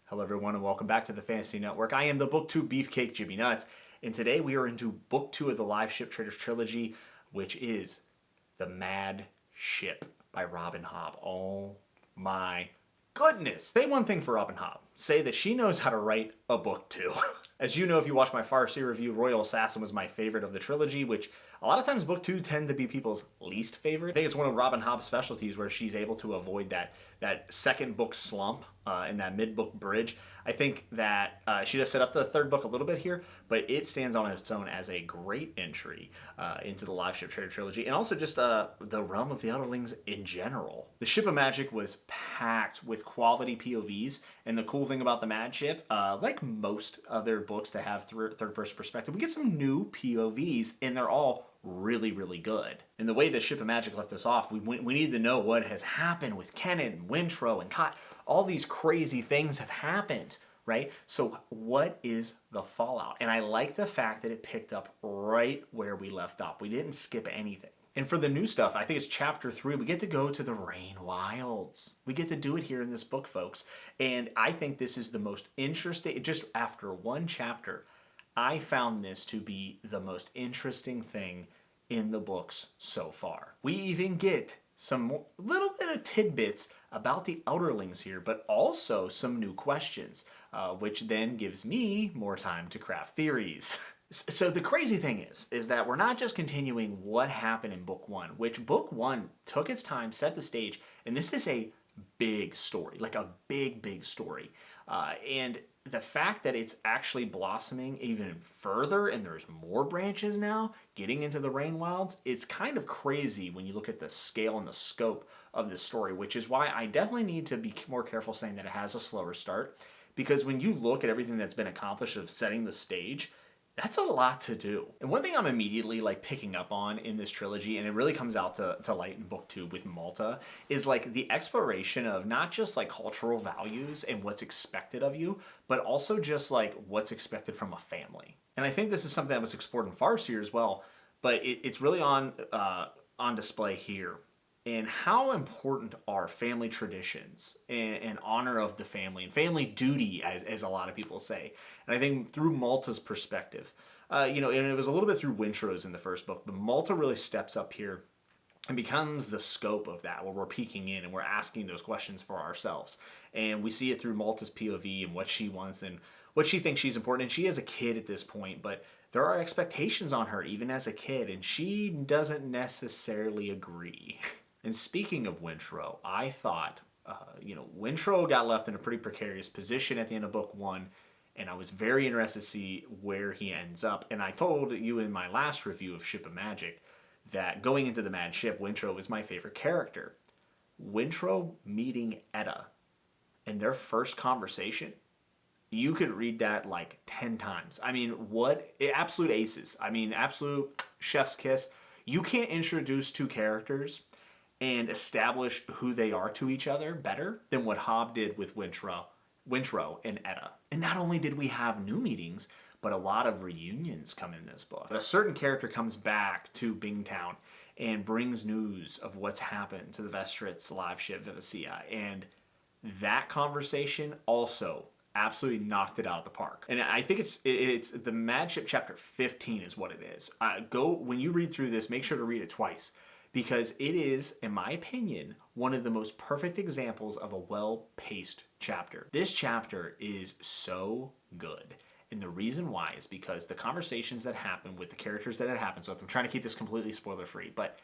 Hello everyone and welcome back to the Fantasy Network. I am the Book 2 Beefcake Jimmy Nuts, and today we are into Book 2 of the Liveship Traders Trilogy, which is The Mad Ship by Robin Hobb. Oh my goodness! Say one thing for Robin Hobb. Say that she knows how to write a book too. As you know, if you watch my Farsi review, Royal Assassin was my favorite of the trilogy, which a lot of times book 2 tend to be people's least favorite. I think it's one of Robin Hobb's specialties where she's able to avoid that second book slump in that mid-book bridge. I think that she does set up the third book a little bit here, but it stands on its own as a great entry into the Liveship Trader Trilogy, and also just the realm of the Elderlings in general. The Ship of Magic was packed with quality POVs, and the cool thing about the Mad Ship, like most other books that have third-person perspective, we get some new POVs, and they're all really, really good. And the way the Ship of Magic left us off, we need to know what has happened with Kenneth and Wintro and Cot. All these crazy things have happened, right? So what is the fallout? And I like the fact that it picked up right where we left off. We didn't skip anything. And for the new stuff, I think it's chapter 3, we get to go to the Rain Wilds. We get to do it here in this book, folks. And I think this is the most interesting, just after one chapter, I found this to be the most interesting thing in the books so far. We even get some little bit of tidbits about the Elderlings here, but also some new questions, which then gives me more time to craft theories. So the crazy thing is that we're not just continuing what happened in book 1, which book 1 took its time, set the stage, and this is a big story, like a big story. And the fact that it's actually blossoming even further and there's more branches now getting into the Rain Wilds, it's kind of crazy when you look at the scale and the scope of this story, which is why I definitely need to be more careful saying that it has a slower start, because when you look at everything that's been accomplished of setting the stage, that's a lot to do. And one thing I'm immediately picking up on in this trilogy, and it really comes out to light in book 2 with Malta, is the exploration of not just cultural values and what's expected of you, but also just what's expected from a family. And I think this is something that was explored in Farsi as well, but it's really on display here. And how important are family traditions and honor of the family and family duty, as a lot of people say. And I think through Malta's perspective, and it was a little bit through Wintro's in the first book, but Malta really steps up here and becomes the scope of that, where we're peeking in and we're asking those questions for ourselves. And we see it through Malta's POV and what she wants and what she thinks she's important. And she is a kid at this point, but there are expectations on her even as a kid, and she doesn't necessarily agree. And speaking of Wintro, I thought, Wintro got left in a pretty precarious position at the end of book 1, and I was very interested to see where he ends up. And I told you in my last review of Ship of Magic that going into the Mad Ship, Wintro is my favorite character. Wintro meeting Etta and their first conversation, you could read that 10 times. I mean, absolute aces. I mean, absolute chef's kiss. You can't introduce two characters and establish who they are to each other better than what Hobb did with Wintro and Etta. And not only did we have new meetings, but a lot of reunions come in this book. A certain character comes back to Bingtown and brings news of what's happened to the Vestrit's live ship Vivacia. And that conversation also absolutely knocked it out of the park. And I think it's the Mad Ship chapter 15 is what it is. When you read through this, make sure to read it twice, because it is, in my opinion, one of the most perfect examples of a well-paced chapter. This chapter is so good. And the reason why is because the conversations that happen with the characters that it happened, so if I'm trying to keep this completely spoiler-free, but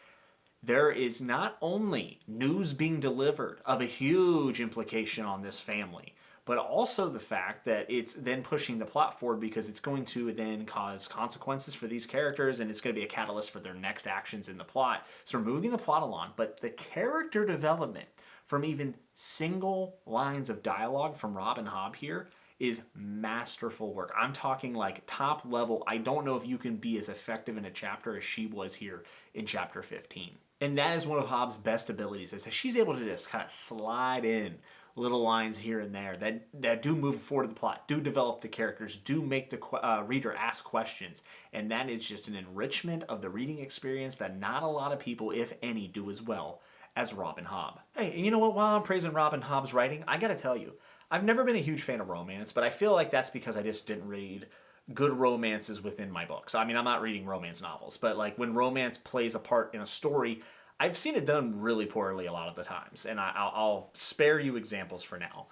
there is not only news being delivered of a huge implication on this family, but also the fact that it's then pushing the plot forward because it's going to then cause consequences for these characters, and it's going to be a catalyst for their next actions in the plot. So we're moving the plot along, but the character development from even single lines of dialogue from Robin Hobb here is masterful work. I'm talking top level. I don't know if you can be as effective in a chapter as she was here in chapter 15. And that is one of Hobb's best abilities, is that she's able to just kind of slide in little lines here and there that do move forward the plot, do develop the characters, do make the reader ask questions. And that is just an enrichment of the reading experience that not a lot of people, if any, do as well as Robin Hobb. Hey, and you know what? While I'm praising Robin Hobb's writing, I gotta tell you, I've never been a huge fan of romance, but I feel like that's because I just didn't read good romances within my books. I mean, I'm not reading romance novels, but like when romance plays a part in a story, I've seen it done really poorly a lot of the times. And I'll spare you examples for now.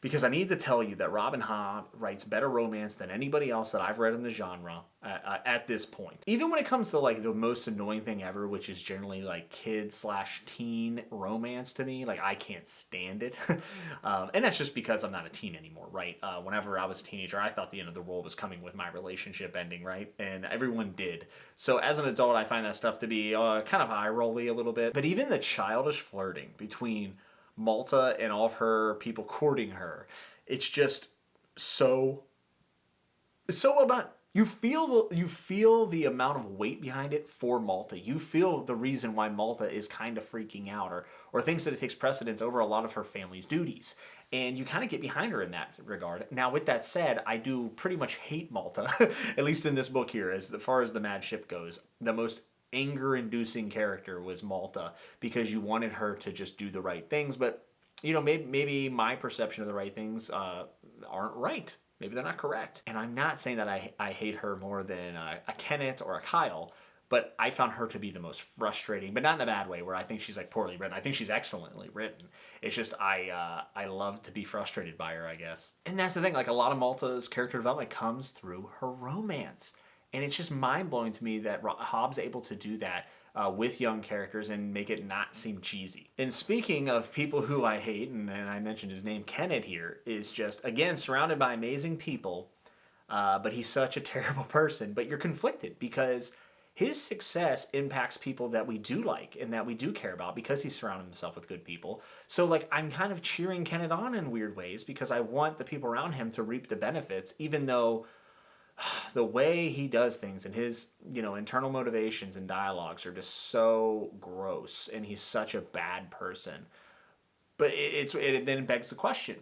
Because I need to tell you that Robin Hobb writes better romance than anybody else that I've read in the genre at this point. Even when it comes to like the most annoying thing ever, which is generally like kid/teen romance to me, like I can't stand it. And that's just because I'm not a teen anymore, right? Whenever I was a teenager, I thought the end of the world was coming with my relationship ending, right? And everyone did. So as an adult, I find that stuff to be kind of eye-rolly a little bit. But even the childish flirting between Malta and all of her people courting her, it's just it's so well done. You feel the amount of weight behind it for Malta. You feel the reason why Malta is kind of freaking out or thinks that it takes precedence over a lot of her family's duties. And you kind of get behind her in that regard. Now, with that said, I do pretty much hate Malta, at least in this book here, as far as the mad ship goes. The most anger-inducing character was Malta because you wanted her to just do the right things, but maybe my perception of the right things aren't right. Maybe they're not correct. And I'm not saying that I hate her more than a Kenneth or a Kyle, but I found her to be the most frustrating, but not in a bad way where I think she's like poorly written. I think she's excellently written. It's just I love to be frustrated by her, I guess. And that's the thing, like a lot of Malta's character development comes through her romance. And it's just mind-blowing to me that Hobb's able to do that with young characters and make it not seem cheesy. And speaking of people who I hate, and I mentioned his name, Kenneth here, is just, again, surrounded by amazing people, but he's such a terrible person. But you're conflicted because his success impacts people that we do like and that we do care about because he's surrounded himself with good people. So, like, I'm kind of cheering Kenneth on in weird ways because I want the people around him to reap the benefits, even though the way he does things and his, internal motivations and dialogues are just so gross, and he's such a bad person. But it then begs the question.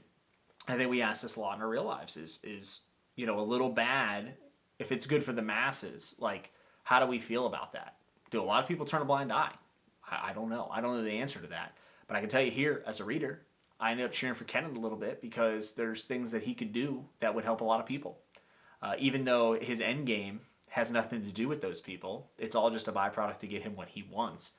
I think we ask this a lot in our real lives: is a little bad if it's good for the masses? Like, how do we feel about that? Do a lot of people turn a blind eye? I don't know. I don't know the answer to that. But I can tell you here, as a reader, I ended up cheering for Kenneth a little bit because there's things that he could do that would help a lot of people. Even though his end game has nothing to do with those people, it's all just a byproduct to get him what he wants.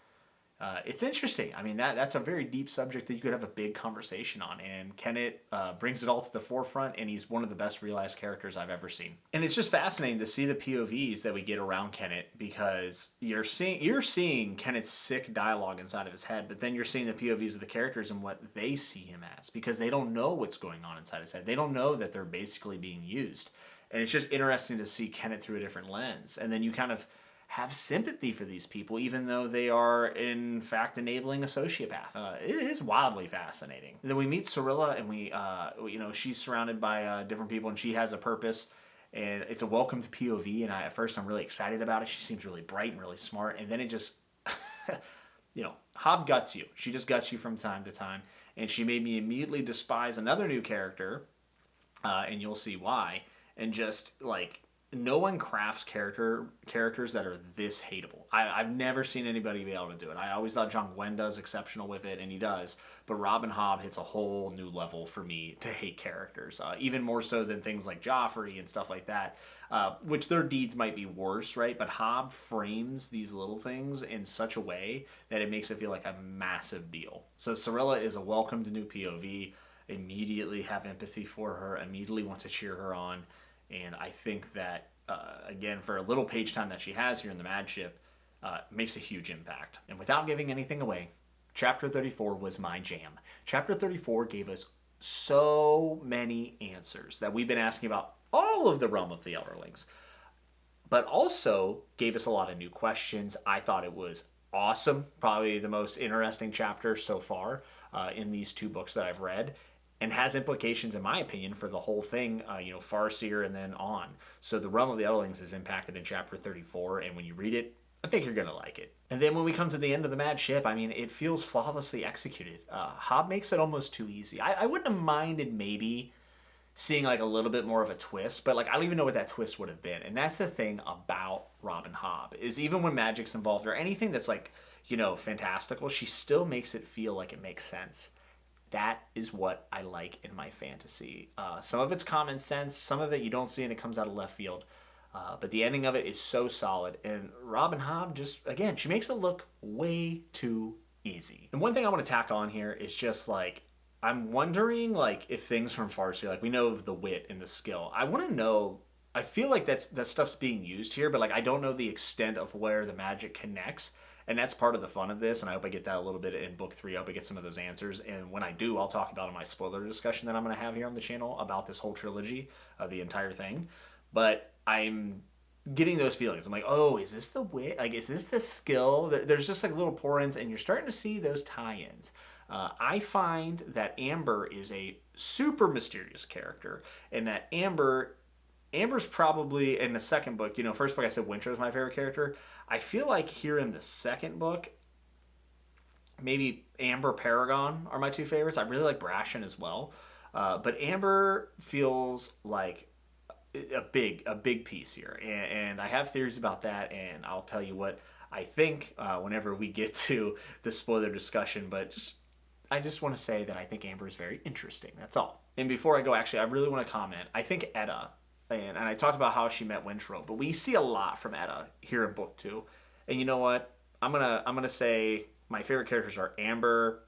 It's interesting. I mean, that's a very deep subject that you could have a big conversation on. And Kenneth brings it all to the forefront, and he's one of the best realized characters I've ever seen. And it's just fascinating to see the POVs that we get around Kenneth, because you're seeing Kenneth's sick dialogue inside of his head, but then you're seeing the POVs of the characters and what they see him as, because they don't know what's going on inside his head. They don't know that they're basically being used. And it's just interesting to see Kenneth through a different lens. And then you kind of have sympathy for these people, even though they are, in fact, enabling a sociopath. It is wildly fascinating. And then we meet Cyrilla, and she's surrounded by different people, and she has a purpose. And it's a welcome to POV, and at first I'm really excited about it. She seems really bright and really smart. And then it just, Hobb guts you. She just guts you from time to time. And she made me immediately despise another new character, and you'll see why. And just, like, no one crafts characters that are this hateable. I've never seen anybody be able to do it. I always thought John Gwen does exceptional with it, and he does. But Robin Hobb hits a whole new level for me to hate characters, even more so than things like Joffrey and stuff like that, which their deeds might be worse, right? But Hobb frames these little things in such a way that it makes it feel like a massive deal. So Cyrilla is a welcomed new POV. Immediately have empathy for her, immediately want to cheer her on. And I think that, again, for a little page time that she has here in the Mad Ship, makes a huge impact. And without giving anything away, Chapter 34 was my jam. Chapter 34 gave us so many answers that we've been asking about all of the realm of the Elderlings, but also gave us a lot of new questions. I thought it was awesome. Probably the most interesting chapter so far in these two books that I've read. And has implications, in my opinion, for the whole thing, Farseer and then on. So the realm of the Elderlings is impacted in Chapter 34, and when you read it, I think you're going to like it. And then when we come to the end of the Mad Ship, I mean, it feels flawlessly executed. Hobb makes it almost too easy. I wouldn't have minded maybe seeing like a little bit more of a twist, but like I don't even know what that twist would have been. And that's the thing about Robin Hobb, is even when magic's involved or anything that's like, fantastical, she still makes it feel like it makes sense. that is what I like in my fantasy. Some of it's common sense, some of it you don't see and it comes out of left field. But the ending of it is so solid. And Robin Hobb just, again, she makes it look way too easy. And one thing I want to tack on here is just like, I'm wondering like if things from Farsi, like we know the wit and the skill. I want to know, I feel like that stuff's being used here, but like I don't know the extent of where the magic connects. And that's part of the fun of this, and I hope I get that a little bit in book 3. I hope I get some of those answers. And when I do, I'll talk about in my spoiler discussion that I'm going to have here on the channel about this whole trilogy, the entire thing. But I'm getting those feelings. I'm like, oh, is this the wit? Like, is this the skill? There's just like little pour-ins, and you're starting to see those tie-ins. I find that Amber is a super mysterious character, and that Amber's probably, in the second book, you know, first book I said Wintrow's my favorite character. I feel like here in the second book, maybe Amber, Paragon are my 2 favorites. I really like Brashen as well. But Amber feels like a big piece here. And I have theories about that, and I'll tell you what I think whenever we get to the spoiler discussion. But I just want to say that I think Amber is very interesting. That's all. And before I go, actually, I really want to comment. I think Etta, and I talked about how she met Wintrow, but we see a lot from Etta here in book 2. And you know what? I'm gonna say my favorite characters are Amber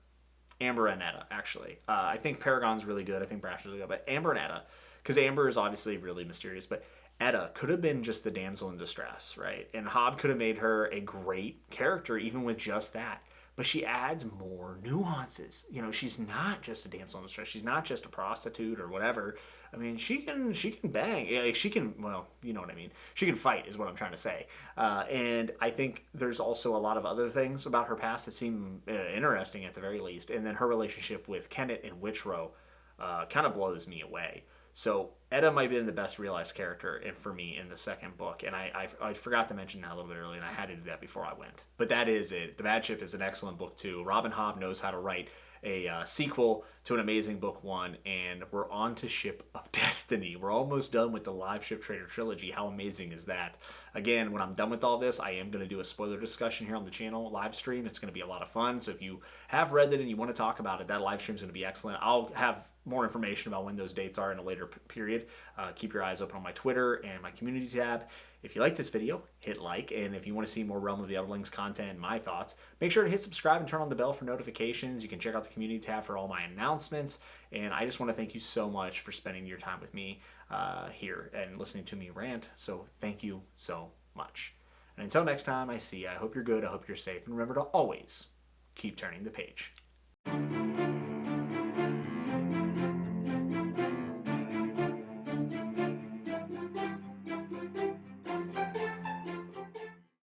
and Etta, actually. I think Paragon's really good. I think Brashen's really good. But Amber and Etta, because Amber is obviously really mysterious, but Etta could have been just the damsel in distress, right? And Hobb could have made her a great character even with just that. But she adds more nuances. You know, she's not just a damsel in distress. She's not just a prostitute or whatever. I mean, she can bang. Like, she can, well, you know what I mean. She can fight is what I'm trying to say. And I think there's also a lot of other things about her past that seem interesting at the very least. And then her relationship with Kenneth and Wintrow kind of blows me away. So Etta might be the best realized character for me in the second book, and I forgot to mention that a little bit earlier, and I had to do that before I went. But that is it. The Mad Ship is an excellent book too. Robin Hobb knows how to write a sequel to an amazing book 1, and we're on to Ship of Destiny. We're almost done with the Liveship Traders Trilogy. How amazing is that? Again, when I'm done with all this, I am going to do a spoiler discussion here on the channel, live stream. It's going to be a lot of fun. So if you have read it and you want to talk about it, that live stream is going to be excellent. I'll have more information about when those dates are in a later period. Keep your eyes open on my Twitter and my community tab. If you like this video, hit like, and if you want to see more Realm of the Elderlings content and my thoughts, make sure to hit subscribe and turn on the bell for notifications. You can check out the community tab for all my announcements, and I just want to thank you so much for spending your time with me here and listening to me rant, so thank you so much. And until next time I see you, I hope you're good, I hope you're safe, and remember to always keep turning the page.